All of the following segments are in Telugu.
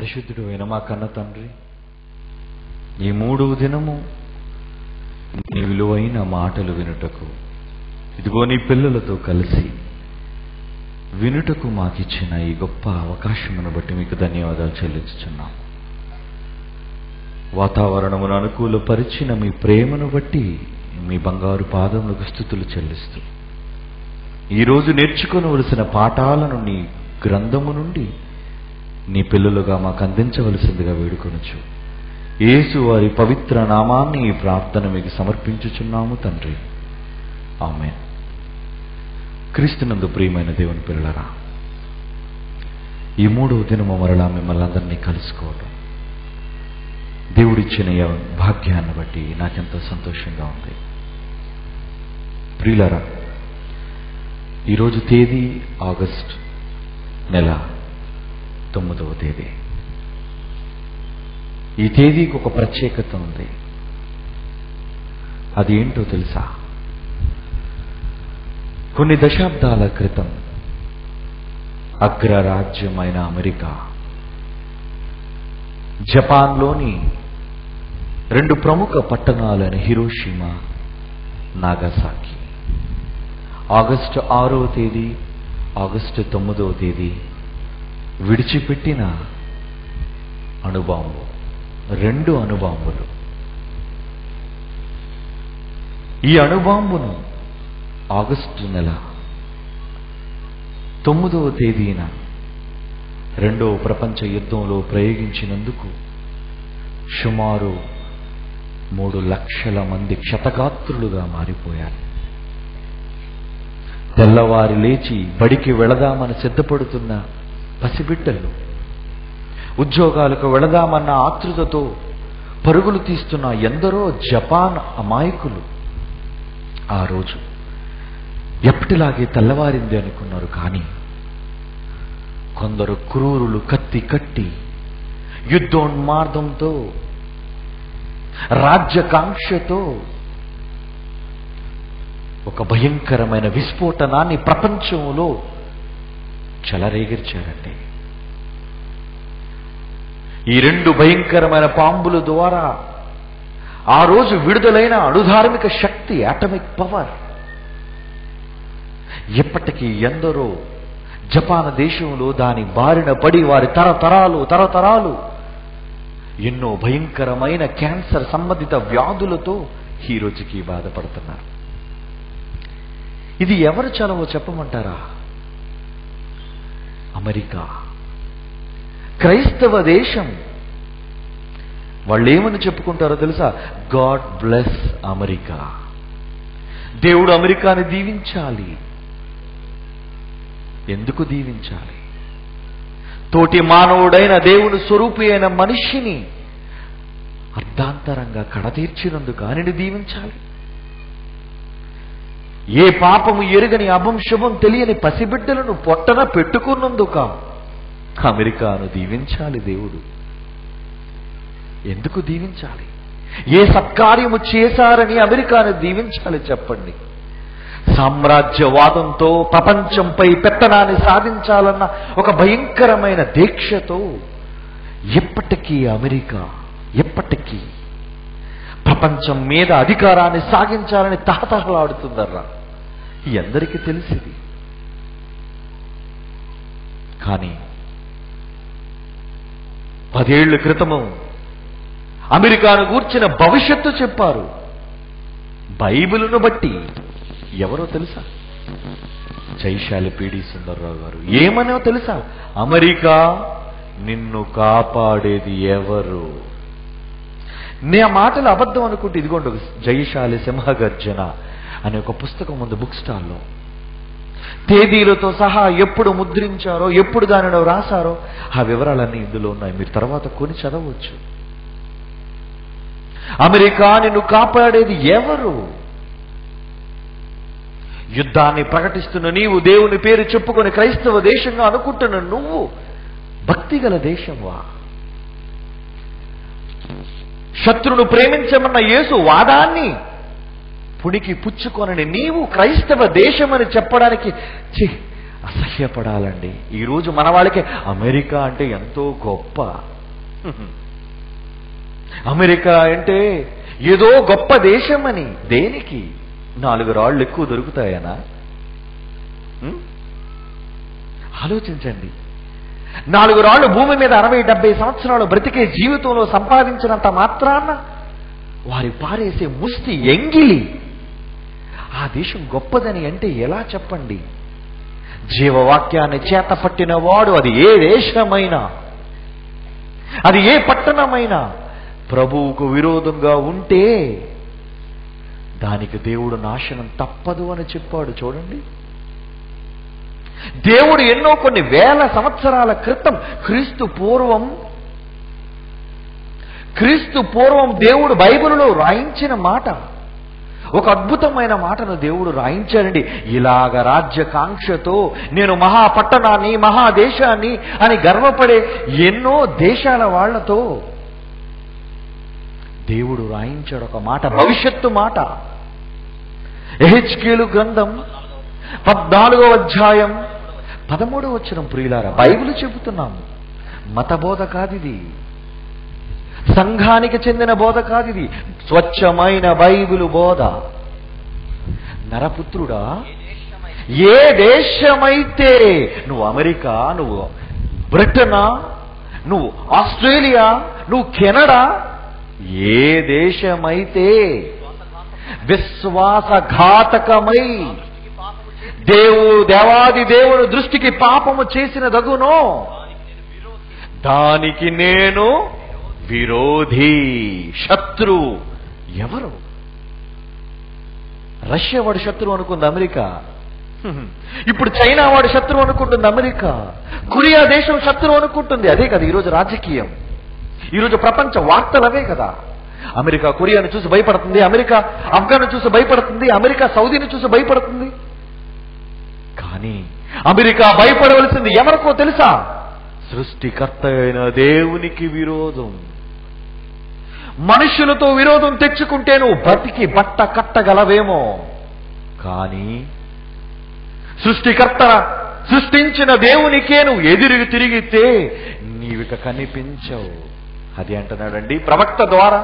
పరిశుద్ధుడు అయిన మా కన్న తండ్రి, ఈ మూడవ దినము నీ విలువైన మాటలు వినుటకు ఇదిగో నీ పిల్లలతో కలిసి వినుటకు మాకిచ్చిన ఈ గొప్ప అవకాశమును బట్టి మీకు ధన్యవాదాలు చెల్లించుచున్నాం. వాతావరణమును అనుకూలపరిచిన మీ ప్రేమను బట్టి మీ బంగారు పాదములకు స్తుతులు చెల్లిస్తూ ఈరోజు నేర్చుకోవలసిన పాఠాలను నీ గ్రంథము నుండి నీ పిల్లలుగా మాకు అందించవలసిందిగా వేడుకొనుచు యేసు వారి పవిత్ర నామాన్ని ఈ ప్రార్థన మీకు సమర్పించుచున్నాము తండ్రి, ఆమేన్. క్రీస్తునందు ప్రియమైన దేవుని పిల్లలారా, ఈ మూడవ దినము మరలా మిమ్మల్ని అందరినీ కలుసుకోవడం దేవుడిచ్చిన భాగ్యాన్ని బట్టి నాకెంతో సంతోషంగా ఉంది. ప్రియులారా, ఈరోజు తేదీ ఆగస్ట్ నెల 9వ తేదీ. ఈ తేదీకి ఒక ప్రత్యేకత ఉంది. అది ఏంటో తెలుసా? కొన్ని దశాబ్దాల క్రితం అగ్రరాజ్యమైన అమెరికా జపాన్లోని 2 ప్రముఖ పట్టణాలైన హిరోషిమా, నాగసాకి ఆగస్టు 6వ తేదీ, ఆగస్టు 9వ తేదీ విడిచిపెట్టిన అణుబాంబు, 2 అణుబాంబులు. ఈ అణుబాంబును ఆగస్టు నెల 9వ తేదీన 2వ ప్రపంచ యుద్ధంలో ప్రయోగించినందుకు సుమారు 3 లక్షల మంది క్షతగాత్రులుగా మారిపోయారు. తెల్లవారి లేచి బడికి వెళదామని సిద్ధపడుతున్న పసిబిడ్డలు, ఉద్యోగాలకు వెళదామన్న ఆతృతతో పరుగులు తీస్తున్న ఎందరో జపాన్ అమాయకులు ఆ రోజు ఎప్పటిలాగే తెల్లవారింది అనుకున్నారు. కానీ కొందరు క్రూరులు కత్తి కట్టి యుద్ధోన్మార్గంతో, రాజ్యకాంక్షతో ఒక భయంకరమైన విస్ఫోటనాన్ని ప్రపంచంలో చెలరేగిర్చారండి. ఈ 2 భయంకరమైన బాంబుల ద్వారా ఆ రోజు విడుదలైన అణుధార్మిక శక్తి, అటామిక్ పవర్, ఇప్పటికీ ఎందరో జపాన్ దేశంలో దాని బారిన పడి వారి తరతరాలు ఎన్నో భయంకరమైన క్యాన్సర్ సంబంధిత వ్యాధులతో ఈ రోజుకి బాధపడుతున్నారు. ఇది ఎవరు చలవో చెప్పమంటారా? అమెరికా, క్రైస్తవ దేశం. వాళ్ళు ఏమని చెప్పుకుంటారో తెలుసా? God bless America. దేవుడు అమెరికాని దీవించాలి. ఎందుకు దీవించాలి? తోటి మానవుడైన దేవుని స్వరూపి అయిన మనిషిని అర్ధాంతరంగా కడతీర్చినందుకు ఆయనని దీవించాలి. ఏ పాపము ఎరుగని అభంశుభం తెలియని పసిబిడ్డలను పొట్టన పెట్టుకున్నందుక అమెరికాను దీవించాలి దేవుడు. ఎందుకు దీవించాలి? ఏ సత్కార్యము చేశారని అమెరికాను దీవించాలి చెప్పండి? సామ్రాజ్యవాదంతో ప్రపంచంపై పెత్తనాన్ని సాధించాలన్న ఒక భయంకరమైన దీక్షతో ఎప్పటికీ అమెరికా ప్రపంచం మీద అధికారాన్ని సాగించాలని తహతహలాడుతుందర్రా. ఎందరికీ తెలిసింది. కానీ 10 ఏళ్ల క్రితము అమెరికాను గూర్చిన భవిష్యత్తు చెప్పారు బైబిలును బట్టి. ఎవరో తెలుసా? జైశాలి పీడి సుందర్రావు గారు ఏమనో తెలుసా? అమెరికా నిన్ను కాపాడేది ఎవరు? నే మాటలు అబద్ధం అనుకుంటే ఇదిగోండి, జైశాలి సింహగర్జన అనే ఒక పుస్తకం ఉంది బుక్ స్టాల్లో. తేదీలతో సహా ఎప్పుడు ముద్రించారో, ఎప్పుడు దానిలో రాశారో ఆ వివరాలన్నీ ఇందులో ఉన్నాయి. మీరు తర్వాత కొని చదవచ్చు. అమెరికా నిన్ను కాపాడేది ఎవరు? యుద్ధాన్ని ప్రకటిస్తున్న నీవు, దేవుని పేరు చెప్పుకొని క్రైస్తవ దేశంగా అనుకుంటున్న నువ్వు భక్తిగల దేశంవా? శత్రును ప్రేమించమన్న యేసు వాదాన్ని పుణికి పుచ్చుకొనని నీవు క్రైస్తవ దేశమని చెప్పడానికి అసహ్యపడాలండి. ఈరోజు మన వాళ్ళకి అమెరికా అంటే ఎంతో గొప్ప, అమెరికా అంటే ఏదో గొప్ప దేశం అని. దేనికి? 4 రాళ్ళు ఎక్కువ దొరుకుతాయనా? ఆలోచించండి. 4 రాళ్ళు భూమి మీద 60-70 సంవత్సరాలు బ్రతికే జీవితంలో సంపాదించినంత మాత్రాన వారి పారేసే ముష్టి ఎంగిలి ఆ దేశం గొప్పదని అంటే ఎలా చెప్పండి? జీవవాక్యాన్ని చేత పట్టిన వాడు, అది ఏ దేశమైనా, అది ఏ పట్టణమైనా, ప్రభువుకు విరోధంగా ఉంటే దానికి దేవుడు నాశనం తప్పదు అని చెప్పాడు. చూడండి, దేవుడు ఎన్నో కొన్ని వేల సంవత్సరాల క్రితం క్రీస్తు పూర్వం దేవుడు బైబిలులో రాయించిన మాట, ఒక అద్భుతమైన మాటను దేవుడు రాయించాడండి. ఇలాగ రాజ్యకాంక్షతో నేను మహాపట్టణాన్ని, మహాదేశాన్ని అని గర్వపడే ఎన్నో దేశాల వాళ్లతో దేవుడు రాయించాడు ఒక మాట, భవిష్యత్తు మాట. యెహెజ్కేలు గ్రంథం 14వ అధ్యాయం 13వ వచనం. ప్రియులారా, బైబిల్ చెబుతున్నాము, మత బోధ కాదిది, సంఘానికి చెందిన బోధ కాదిది, స్వచ్ఛమైన బైబిలు బోధ. నరపుత్రుడా, ఏ దేశమైతే, నువ్వు అమెరికా, నువ్వు బ్రిటనా, నువ్వు ఆస్ట్రేలియా, నువ్వు కెనడా, ఏ దేశమైతే విశ్వాసఘాతకమై దేవాది దేవుడు దృష్టికి పాపము చేసిన దగునో దానికి నేను విరోధి, శత్రు. ఎవరు? రష్యా వాడు శత్రువు అనుకుంది అమెరికా, ఇప్పుడు చైనా వాడు శత్రువు అనుకుంటుంది అమెరికా, కొరియా దేశం శత్రువు అనుకుంటుంది. అదే కదా ఈరోజు రాజకీయం, ఈరోజు ప్రపంచ వార్తలు అవే కదా. అమెరికా కొరియాను చూసి భయపడుతుంది, అమెరికా ఆఫ్ఘాన్ చూసి భయపడుతుంది, అమెరికా సౌదీని చూసి భయపడుతుంది. కానీ అమెరికా భయపడవలసింది ఎవరికో తెలుసా? సృష్టికర్త అయిన దేవునికి విరోధం. మనుషులతో విరోధం తెచ్చుకుంటే నువ్వు బతికి బట్ట కట్టగలవేమో, కానీ సృష్టించిన దేవునికే నువ్వు ఎదురు తిరిగితే నీవిక కనిపించవు. అది అంటున్నాడండి ప్రవక్త ద్వారా,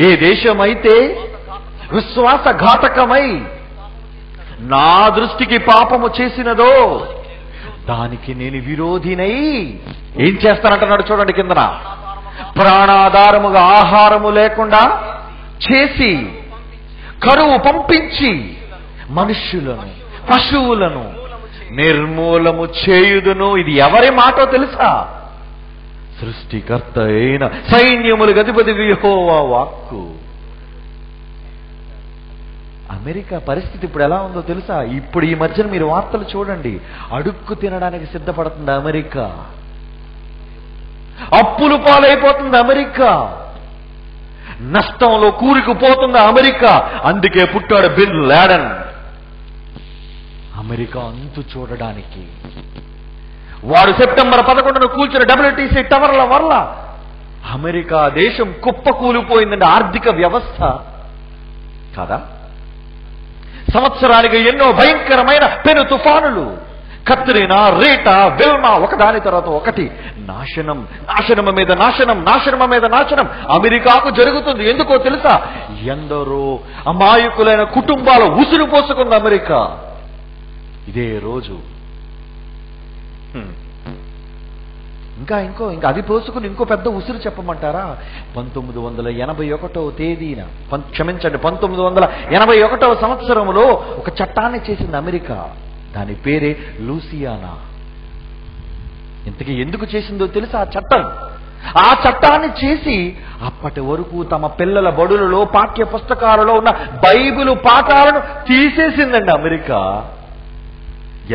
ఏ దేశమైతే విశ్వాసఘాతకమై నా దృష్టికి పాపము చేసినదో దానికి నేను విరోధినై ఏం చేస్తానంటున్నాడు. చూడండి కిందన, ప్రాణాధారముగా ఆహారము లేకుండా చేసి, కరువు పంపించి, మనుష్యులను పశువులను నిర్మూలము చేయుదును. ఇది ఎవరి మాటో తెలుసా? సృష్టికర్త అయిన సైన్యములకు అధిపతి యెహోవా వాక్కు. అమెరికా పరిస్థితి ఇప్పుడు ఎలా ఉందో తెలుసా? ఇప్పుడు ఈ మధ్యన మీరు వార్తలు చూడండి, అడుక్కు తినడానికి సిద్ధపడుతుంది అమెరికా, అప్పులు పాలైపోతుంది అమెరికా, నష్టంలో కూరుకుపోతుంది అమెరికా. అందుకే పుట్టాడు బిన్ లాడెన్. అమెరికా అంతు చూడడానికి వాడు సెప్టెంబర్ 11న కూల్చిన WTC టవర్ల వల్ల అమెరికా దేశం కుప్పకూలిపోయిందండి, ఆర్థిక వ్యవస్థ కదా. సంవత్సరానికి ఎన్నో భయంకరమైన పెను తుఫానులు, కత్రినా, రీటా, విల్మా, ఒకదాని తర్వాత ఒకటి, నాశనం మీద నాశనం అమెరికాకు జరుగుతుంది. ఎందుకో తెలుసా? ఎందరో అమాయకులైన కుటుంబాలు ఉసురు పోసుకుంది అమెరికా. ఇదే రోజు ఇంకా అది పోసుకుని ఇంకో పెద్ద ఉసురు చెప్పమంటారా? 1981వ తేదీన, క్షమించండి, 1981వ సంవత్సరంలో ఒక చట్టాన్ని చేసింది అమెరికా. దాని పేరే లూసియానా. ఇంతకీ ఎందుకు చేసిందో తెలుసా? ఆ చట్టాన్ని చేసి అప్పటి వరకు తమ పిల్లల బడులలో పాఠ్య పుస్తకాలలో ఉన్న బైబిలు పాఠాలను తీసేసిందండి అమెరికా.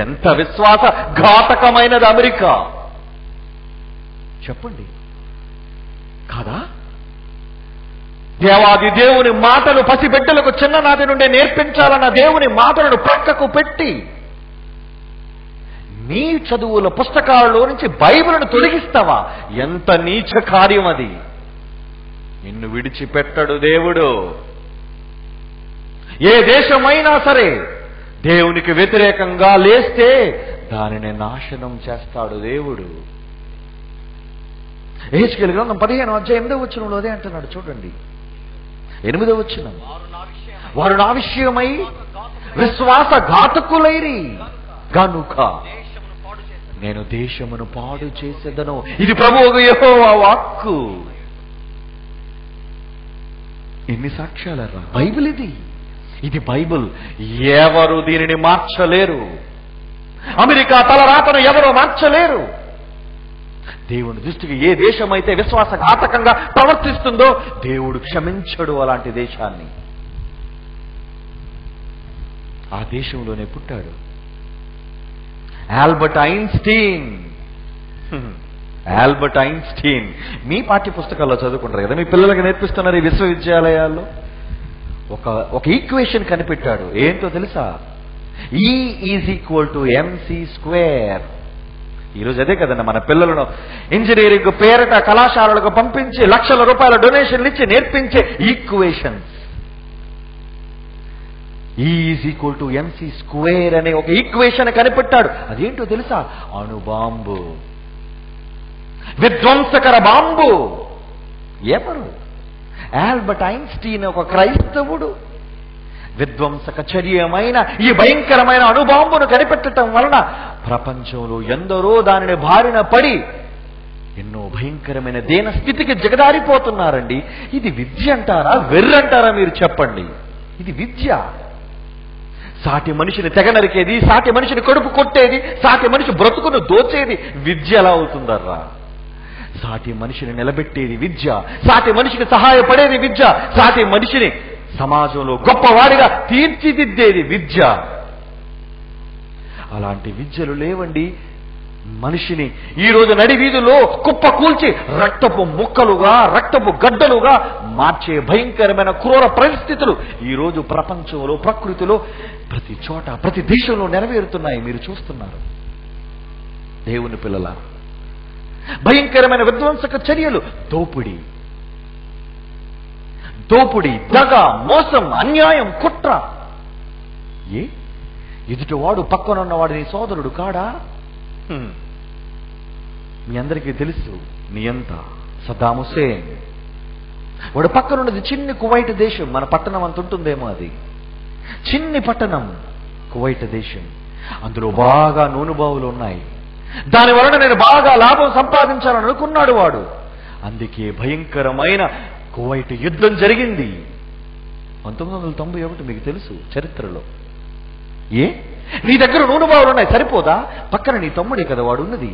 ఎంత విశ్వాస ఘాతకమైనది అమెరికా చెప్పండి కాదా? దేవాది దేవుని మాటలు పసిబిడ్డలకు చిన్ననాటి నుండే నేర్పించాలన్న దేవుని మాటలను పక్కకు పెట్టి నీ చదువుల పుస్తకాలలో నుంచి బైబిల్ను తొలగిస్తావా? ఎంత నీచ కార్యం అది! నిన్ను విడిచిపెట్టడు దేవుడు. ఏ దేశమైనా సరే దేవునికి వ్యతిరేకంగా లేస్తే దానిని నాశనం చేస్తాడు దేవుడు. యెహెజ్కేలు గ్రంథం 15వ అధ్యాయం 8వ వచనంలో అదే అంటున్నాడు. చూడండి 8వ వచనం, వారు నా విషయమై విశ్వాసఘాతకులైరి గనుక నేను దేశమును పాడు చేసేదను. ఇది ప్రభువు యెహోవా వాక్కు. ఎన్ని సాక్ష్యాలరా! బైబిల్ ఇది బైబిల్. ఎవరు దీనిని మార్చలేరు. అమెరికా తలరాతను ఎవరు మార్చలేరు. దేవుని దృష్టికి ఏ దేశమైతే విశ్వాసఘాతకంగా ప్రవర్తిస్తుందో దేవుడు క్షమించడు అలాంటి దేశాన్ని. ఆ దేశంలోనే పుట్టాడు ఆల్బర్ట్ ఐన్స్టీన్. ఆల్బర్ట్ ఐన్స్టీన్ మీ పాఠ్య పుస్తకాల్లో చదువుకుంటారు కదా, మీ పిల్లలకి నేర్పిస్తున్నారు ఈ విశ్వవిద్యాలయాల్లో. ఒక ఈక్వేషన్ కనిపెట్టాడు. ఏంటో తెలుసా? E = mc². ఈరోజు అదే కదండి మన పిల్లలను ఇంజనీరింగ్ పేరిట కళాశాలలకు పంపించి లక్షల రూపాయల డొనేషన్లు ఇచ్చి నేర్పించే ఈక్వేషన్స్. E = mc² అనే ఒక ఈక్వేషన్ కనిపెట్టాడు. అదేంటో తెలుసా? అణుబాంబు, విధ్వంసకర బాంబు. ఎవరు? ఆల్బర్ట్ ఐన్స్టీన్, ఒక క్రైస్తవుడు. విధ్వంసక చర్యమైన ఈ భయంకరమైన అణుబాంబును కనిపెట్టడం వలన ప్రపంచంలో ఎందరో దానిని బారిన పడి ఎన్నో భయంకరమైన దీన స్థితికి దిగజారిపోతున్నారండి. ఇది విద్య అంటారా, వెర్రంటారా? మీరు చెప్పండి. ఇది విద్య. సాటి మనిషిని తెగ నరికేది, సాటి మనిషిని కడుపు కొట్టేది, సాటి మనిషి బ్రతుకును దోచేది విద్య ఎలా అవుతుందర్రా? సాటి మనిషిని నిలబెట్టేది విద్య, సాటి మనిషికి సహాయపడేది విద్య, సాటి మనిషిని సమాజంలో గొప్పవాడిగా తీర్చిదిద్దేది విద్య. అలాంటి విద్యలు లేవండి. మనిషిని ఈరోజు నడి వీధిలో కుప్ప కూల్చి రక్తపు ముక్కలుగా, రక్తపు గడ్డలుగా మార్చే భయంకరమైన క్రూర పరిస్థితులు ఈరోజు ప్రపంచంలో, ప్రకృతిలో, ప్రతి చోట, ప్రతి దేశంలో నెరవేరుతున్నాయి. మీరు చూస్తున్నారు. దేవుని పిల్లల భయంకరమైన విధ్వంసక చర్యలు, దోపిడీ, దగ, మోసం, అన్యాయం, కుట్ర. ఎదుటివాడు పక్కనున్నవాడు నీ సోదరుడు కాడా? మీ అందరికీ తెలుసు నియంత సద్దాం హుస్సేన్. వాడు పక్కనున్నది చిన్ని కువైట్ దేశం. మన పట్టణం అంత ఉంటుందేమో. అది చిన్ని పట్టణం కువైట్ దేశం. అందులో బాగా నూనెబావులు ఉన్నాయి. దాని వలన నేను బాగా లాభం సంపాదించాలని అనుకున్నాడు వాడు. అందుకే భయంకరమైన కువైట్ యుద్ధం జరిగింది 1991. మీకు తెలుసు చరిత్రలో. నీ దగ్గర నూనెబావులు ఉన్నాయి, సరిపోదా? పక్కన నీ తమ్ముడే కదా వాడు ఉన్నది.